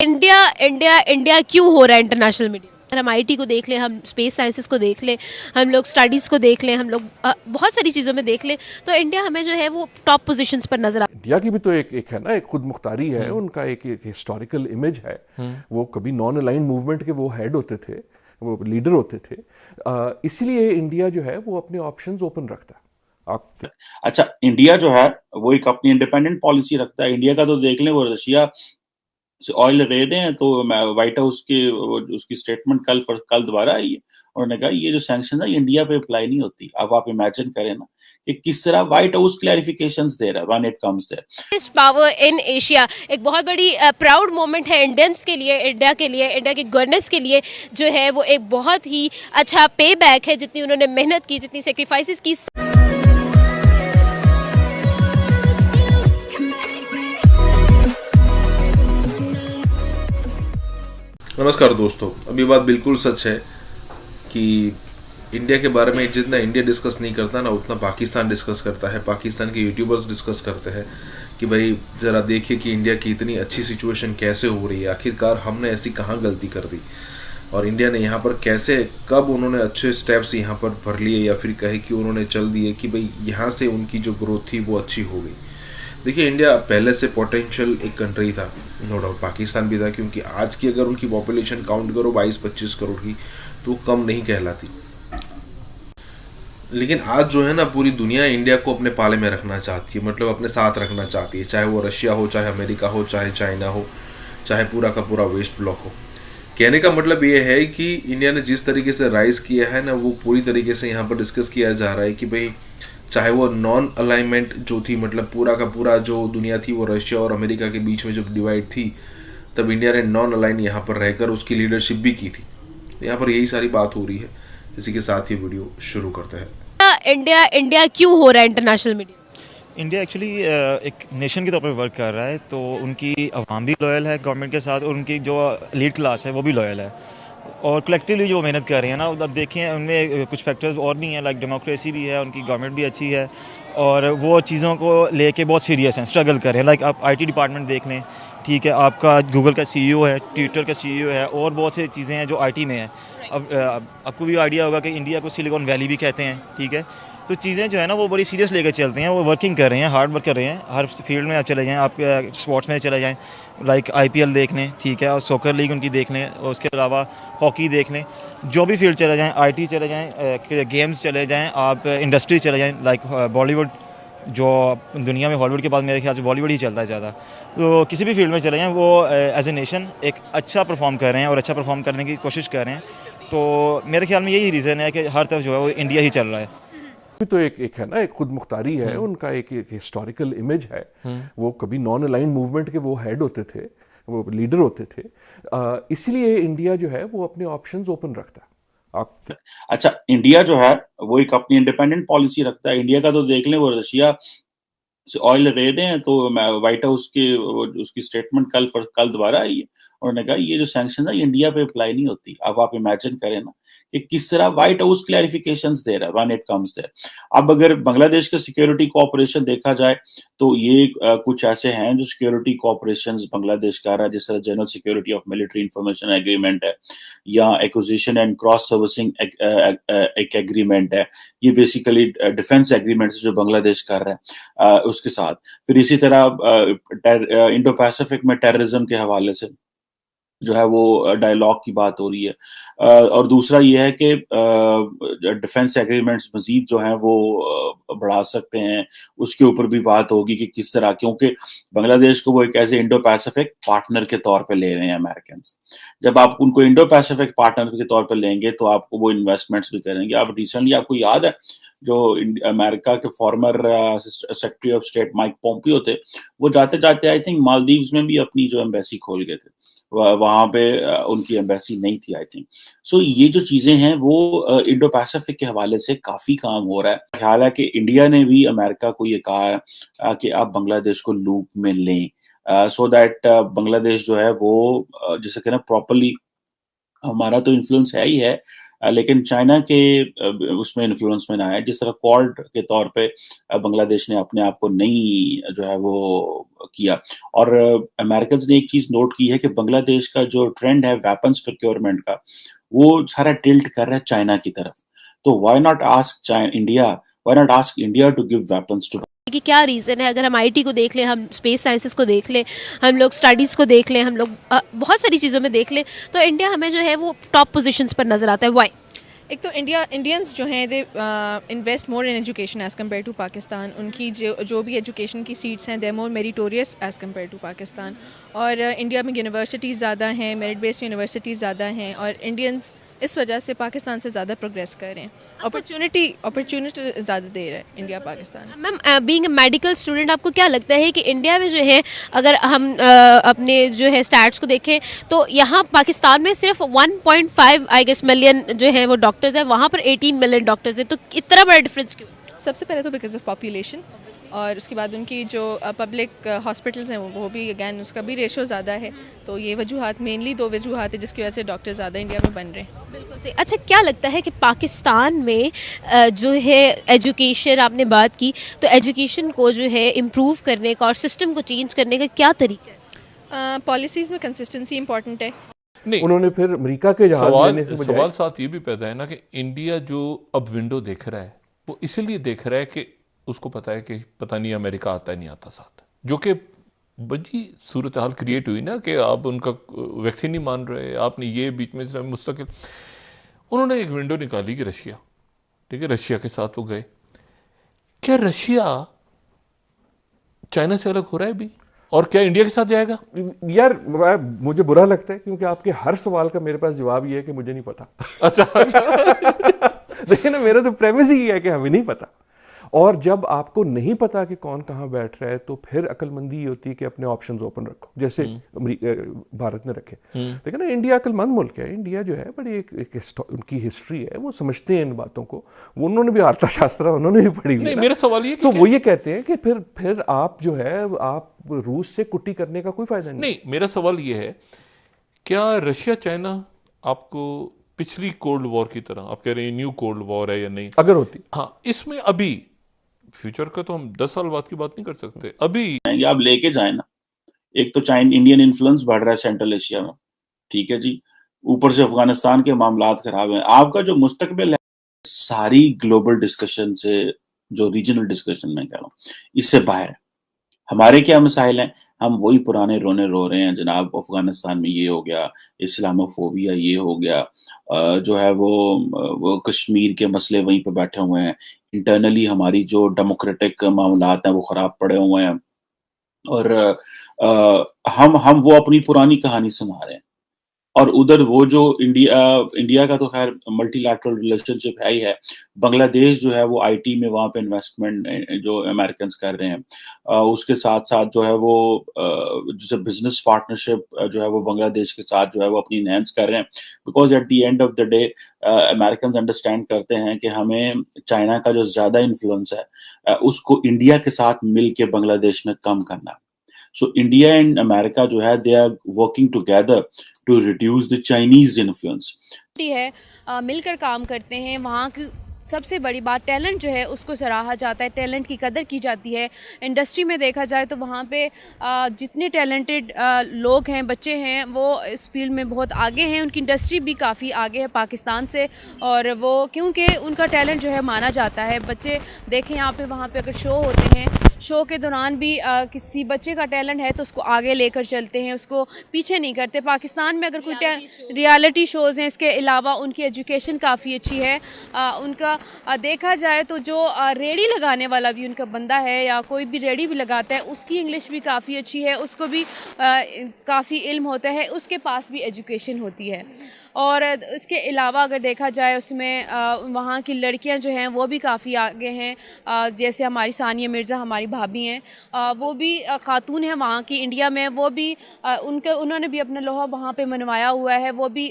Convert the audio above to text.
India India India क्यों हो रहा है इंटरनेशनल मीडिया? अगर हम आईटी को देख लें, हम स्पेस साइंसेस को देख लें, हम लोग स्टडीज़ को देख लें, हम लोग बहुत सारी चीज़ों में देख लें, तो इंडिया हमें जो है वो टॉप पोजीशंस पर नजर इंडिया की भी तो एक है ना, एक खुद मुख्तारी है, उनका एक हिस्टोरिकल इमेज है। वो कभी नॉन अलाइंड मूवमेंट के वो हेड होते थे, वो लीडर होते थे। इसलिए इंडिया जो है वो अपने ऑप्शंस ओपन रखता है। आप अच्छा, इंडिया जो है वो एक अपनी इंडिपेंडेंट पॉलिसी रखता है। इंडिया का तो देख लें, वो रशिया से ऑयल ले रहे हैं, तो व्हाइट हाउस के उसकी स्टेटमेंट कल दोबारा आई है। उन्होंने कहा ये जो सैंक्शन है ये इंडिया पे अप्लाई नहीं होती। अब आप इमेजिन करें ना कि किस तरह व्हाइट हाउस क्लैरिफिकेशंस दे रहा है व्हेन इट कम्स देयर। इस पावर इन एशिया एक बहुत बड़ी प्राउड मोमेंट है इंडियंस के लिए, इंडिया के लिए, इंडिया की गवर्नेंस के लिए जो है वो एक बहुत ही अच्छा पे बैक है। जितनी उन्होंने मेहनत की, जितनी सेक्रीफाइसेस की। नमस्कार दोस्तों, अभी बात बिल्कुल सच है कि इंडिया के बारे में जितना इंडिया डिस्कस नहीं करता ना, उतना पाकिस्तान डिस्कस करता है। पाकिस्तान के यूट्यूबर्स डिस्कस करते हैं कि भाई ज़रा देखिए कि इंडिया की इतनी अच्छी सिचुएशन कैसे हो रही है, आखिरकार हमने ऐसी कहाँ गलती कर दी और इंडिया ने यहाँ पर कैसे, कब उन्होंने अच्छे स्टेप्स यहाँ पर भर लिए या फिर कहे कि उन्होंने चल दिए कि भाई यहाँ से उनकी जो ग्रोथ थी वो अच्छी हो गई। देखिए, इंडिया पहले से पोटेंशियल एक कंट्री था, नो डाउट पाकिस्तान भी था, क्योंकि आज की अगर उनकी पॉपुलेशन काउंट करो 22-25 करोड़ की तो कम नहीं कहलाती। लेकिन आज जो है ना, पूरी दुनिया इंडिया को अपने पाले में रखना चाहती है, मतलब अपने साथ रखना चाहती है, चाहे वो रशिया हो, चाहे अमेरिका हो, चाहे चाइना हो, चाहे पूरा का पूरा वेस्ट ब्लॉक हो। कहने का मतलब ये है कि इंडिया ने जिस तरीके से राइज किया है ना, वो पूरी तरीके से यहाँ पर डिस्कस किया जा रहा है कि भाई चाहे वो नॉन अलाइनमेंट जो थी, मतलब पूरा का पूरा जो दुनिया थी वो रशिया और अमेरिका के बीच में जब डिवाइड थी, तब इंडिया ने नॉन अलाइन यहाँ पर रहकर उसकी लीडरशिप भी की थी। यहाँ पर यही सारी बात हो रही है। इसी के साथ ही वीडियो शुरू करते हैं। इंडिया इंडिया क्यों हो रहा है इंटरनेशनल मीडिया? इंडिया एक्चुअली एक नेशन के तौर पर वर्क कर रहा है, तो उनकी अवाम भी लॉयल है गवर्नमेंट के साथ, और उनकी जो लीड क्लास है वो भी लॉयल है, और कलेक्टिवली जो मेहनत कर रहे हैं ना, अब देखें उनमें कुछ फैक्टर्स और नहीं है, लाइक डेमोक्रेसी भी है, उनकी गवर्नमेंट भी अच्छी है, और वो चीज़ों को लेके बहुत सीरियस हैं, स्ट्रगल कर रहे हैं। लाइक आप आईटी डिपार्टमेंट देख लें, ठीक है, आपका गूगल का सीईओ है, ट्विटर का सीईओ है, और बहुत सी चीज़ें हैं जो आईटी में हैं। अब आपको भी आइडिया होगा कि इंडिया को सिलिकॉन वैली भी कहते हैं, ठीक है। तो चीज़ें जो है ना वो बड़ी सीरियस लेकर चलते हैं, वो वर्किंग कर रहे हैं, हार्ड वर्क कर रहे हैं, हर फील्ड में आप चले जाएँ, आप स्पोर्ट्स में चले जाएँ, लाइक आईपीएल देख लें, ठीक है, और सॉकर लीग उनकी देख लें, और उसके अलावा हॉकी देख लें, जो भी फील्ड चले जाएँ, आईटी चले जाएँ, गेम्स चले जाएँ, आप इंडस्ट्री चले जाएँ, लाइक बॉलीवुड, जो दुनिया में हॉलीवुड के बाद मेरे ख्याल से बॉलीवुड ही चलता है ज़्यादा। तो किसी भी फील्ड में चले जाएँ, वो एज ए नेशन एक अच्छा परफॉर्म कर रहे हैं और अच्छा परफॉर्म करने की कोशिश कर रहे हैं। तो मेरे ख्याल में यही रीज़न है कि हर तरफ जो है वो इंडिया ही चल रहा है। भी तो एक है ना, एक खुद मुख्तारी है, उनका एक हिस्टोरिकल इमेज है। वो कभी नॉन अलाइंड मूवमेंट के वो हेड होते थे, वो लीडर होते थे। इसलिए इंडिया जो है वो अपने ऑप्शंस ओपन रखता है। आप अच्छा, इंडिया जो है वो एक अपनी इंडिपेंडेंट पॉलिसी रखता है। इंडिया का तो देख लें, वो रशिया से ऑयल ले रहे हैं, तो व्हाइट हाउस के उसकी स्टेटमेंट कल दोबारा आई है। उन्होंने कहा ये जो सैंक्शन है ये इंडिया पे अप्लाई नहीं होती। अब आप इमेजिन करें ना कि किस तरह व्हाइट हाउस क्लैरिफिकेशंस दे रहा है व्हेन इट कम्स देयर। अब अगर बांग्लादेश का सिक्योरिटी कोऑपरेशन देखा जाए, तो ये कुछ ऐसे हैं जो सिक्योरिटी कोऑपरेशंस बांग्लादेश कर रहा है, जिस तरह general security of military information agreement है, या एक्विजिशन एंड क्रॉस सर्विसिंग एक एग्रीमेंट है। ये बेसिकली डिफेंस एग्रीमेंट्स जो बांग्लादेश कर रहा है उसके साथ। फिर इसी तरह इंडो पैसिफिक में टेररिज्म के हवाले से जो है वो डायलॉग की बात हो रही है। और दूसरा ये है कि डिफेंस एग्रीमेंट्स मजीद जो हैं वो बढ़ा सकते हैं, उसके ऊपर भी बात होगी कि किस तरह, क्योंकि बांग्लादेश को वो एक ऐसे इंडो पैसिफिक पार्टनर के तौर पे ले रहे हैं अमेरिकन। जब आप उनको इंडो पैसिफिक पार्टनर के तौर पे लेंगे तो आपको वो इन्वेस्टमेंट्स भी करेंगे। आप रिसेंटली, आपको याद है, जो अमेरिका के former secretary of state Mike Pompeo थे, वो जाते जाते आई थिंक मालदीव्स में भी अपनी जो एम्बेसी खोल गए थे। वहां पे उनकी एम्बेसी नहीं थी आई थिंक। सो ये जो चीजें हैं वो इंडो पैसिफिक के हवाले से काफी काम हो रहा है। ख्याल है कि इंडिया ने भी अमेरिका को ये कहा है कि आप बांग्लादेश को लूप में लें, सो दैट बांग्लादेश जो है वो जैसे कहना प्रॉपरली, हमारा तो इन्फ्लुएंस है ही है, लेकिन चाइना के उसमें इन्फ्लुएंस में ना आया। जिस तरह क्वाड के तौर पे बांग्लादेश ने अपने आप को नहीं जो है वो किया। और अमेरिकन ने एक चीज नोट की है कि बांग्लादेश का जो ट्रेंड है वेपन्स प्रोक्योरमेंट का, वो सारा टिल्ट कर रहा है चाइना की तरफ। तो why not ask India to give weapons to. कि क्या रीज़न है? अगर हम आईटी को देख लें, हम स्पेस साइंसेस को देख लें, हम लोग स्टडीज़ को देख लें, हम लोग बहुत सारी चीज़ों में देख लें, तो इंडिया हमें जो है वो टॉप पोजीशंस पर नज़र आता है। वाई? एक तो इंडियंस जो हैं they invest more in education as compare to Pakistan. उनकी जो भी एजुकेशन की सीट्स हैं they more meritorious as compare to Pakistan. और इंडिया में यूनिवर्सिटीज़ ज़्यादा हैं, मेरिट बेस्ड यूनिवर्सिटीज़ ज़्यादा हैं, और इंडियंस इस वजह से पाकिस्तान से ज़्यादा प्रोग्रेस कर रहे हैं। अपॉर्चुनिटी ज़्यादा दे रहा है India Pakistan. Ma'am, being a medical student, आपको क्या लगता है कि इंडिया में जो है, अगर हम अपने जो है स्टैट्स को देखें, तो यहाँ पाकिस्तान में सिर्फ 1.5 आई गेस मिलियन जो है वो डॉक्टर्स हैं, वहाँ पर 18 मिलियन डॉक्टर्स हैं, तो इतना बड़ा डिफरेंस क्यों? सबसे पहले तो बिकॉज ऑफ पॉपुलेशन, और उसके बाद उनकी जो पब्लिक हॉस्पिटल्स हैं वो भी अगैन उसका भी रेशो ज़्यादा है। तो ये वजूहात, मेनली 2 वजूहात है जिसकी वजह से डॉक्टर ज़्यादा इंडिया में बन रहे हैं। बिल्कुल सही। अच्छा, क्या लगता है कि पाकिस्तान में जो है एजुकेशन, आपने बात की, तो एजुकेशन को जो है इम्प्रूव करने का और सिस्टम को चेंज करने का क्या तरीका है? पॉलिसीज़ में कंसिस्टेंसी इंपॉर्टेंट है। नहीं, उन्होंने फिर अमेरिका के जहाज लेने से बजाय सवाल साथ ये भी पैदा है ना कि इंडिया जो अब विंडो देख रहा है वो इसलिए देख रहा है कि उसको पता है कि पता नहीं अमेरिका आता है नहीं आता साथ, जो कि बड़ी सूरत हाल क्रिएट हुई ना कि आप उनका वैक्सीन नहीं मान रहे, आपने ये बीच में मुस्तकिल, उन्होंने एक विंडो निकाली कि रशिया, ठीक है, रशिया के साथ वो गए। क्या रशिया चाइना से अलग हो रहा है भी, और क्या इंडिया के साथ जाएगा? यार मुझे बुरा लगता है क्योंकि आपके हर सवाल का मेरे पास जवाब ये है कि मुझे नहीं पता। अच्छा देखिए ना, मेरा तो प्रेमिस ही है कि हमें नहीं पता। और जब आपको नहीं पता कि कौन कहां बैठ रहा है, तो फिर अक्लमंदी ये होती है कि अपने ऑप्शंस ओपन रखो, जैसे भारत ने रखे। लेकिन ना, इंडिया अक्लमंद मुल्क है। इंडिया जो है बड़ी एक उनकी हिस्ट्री है, वो समझते हैं इन बातों को। वो उन्होंने भी अर्थशास्त्र उन्होंने भी पढ़ी हुई है। मेरा सवाल ये तो वो ये कहते हैं कि फिर आप जो है आप रूस से कुट्टी करने का कोई फायदा नहीं। मेरा सवाल ये है, क्या रशिया चाइना आपको पिछली कोल्ड वॉर की तरह, आप कह रहे हैं न्यू कोल्ड वॉर है या नहीं, अगर होती, हाँ, इसमें अभी फ्यूचर का तो हम 10 साल बाद की बात नहीं कर सकते, अभी आप लेके जाए ना, एक तो चाइना इंडियन इन्फ्लुएंस बढ़ रहा है सेंट्रल एशिया में, ठीक है जी, ऊपर से अफगानिस्तान के मामलात खराब हैं। आपका जो मुस्तकबिल है सारी ग्लोबल डिस्कशन से, जो रीजनल डिस्कशन में कह रहा हूँ, इससे बाहर है। हमारे क्या मसाइल हैं? हम वही पुराने रोने रो रहे हैं जनाब, अफगानिस्तान में ये हो गया, इस्लामोफोबिया ये हो गया, जो है वो कश्मीर के मसले वहीं पे बैठे हुए हैं। इंटरनली हमारी जो डेमोक्रेटिक मामलात हैं वो खराब पड़े हुए हैं, और हम वो अपनी पुरानी कहानी सुना रहे हैं। और उधर वो जो इंडिया का तो खैर मल्टीलैटरल रिलेशनशिप है ही है। बांग्लादेश जो है वो आईटी में वहाँ पे इन्वेस्टमेंट जो अमेरिकन कर रहे हैं, उसके साथ साथ जो है वो जैसे बिजनेस पार्टनरशिप जो है वो बांग्लादेश के साथ जो है वो अपनी इनहेंस कर रहे हैं, because at the end of the day American understand करते हैं कि हमें चाइना का जो ज्यादा इन्फ्लुएंस है उसको इंडिया के साथ मिल के बांग्लादेश में कम करना है। सो इंडिया एंड अमेरिका जो है they are working together to reduce the Chinese influence है, मिलकर काम करते हैं। वहाँ की सबसे बड़ी बात टैलेंट जो है उसको सराहा जाता है, टैलेंट की कदर की जाती है। इंडस्ट्री में देखा जाए तो वहाँ पे जितने टैलेंटेड लोग हैं, बच्चे हैं, वो इस फील्ड में बहुत आगे हैं। उनकी इंडस्ट्री भी काफ़ी आगे है पाकिस्तान से, और वो क्योंकि उनका टैलेंट जो है माना जाता है। बच्चे देखें यहाँ पे, वहाँ पे अगर शो होते हैं, शो के दौरान भी किसी बच्चे का टैलेंट है तो उसको आगे लेकर चलते हैं, उसको पीछे नहीं करते। पाकिस्तान में अगर कोई रियलिटी शोज़ हैं, इसके अलावा उनकी एजुकेशन काफ़ी अच्छी है। उनका देखा जाए तो जो रेडी लगाने वाला भी उनका बंदा है या कोई भी रेडी भी लगाता है, उसकी इंग्लिश भी काफ़ी अच्छी है, उसको भी काफ़ी इल्म होता है, उसके पास भी एजुकेशन होती है। और इसके अलावा अगर देखा जाए उसमें वहाँ की लड़कियां जो हैं वो भी काफ़ी आगे हैं। जैसे हमारी सानिया मिर्ज़ा हमारी भाभी हैं, वो भी खातून हैं वहाँ की, इंडिया में। वो भी उन्होंने भी अपना लोहा वहाँ पे मनवाया हुआ है। वो भी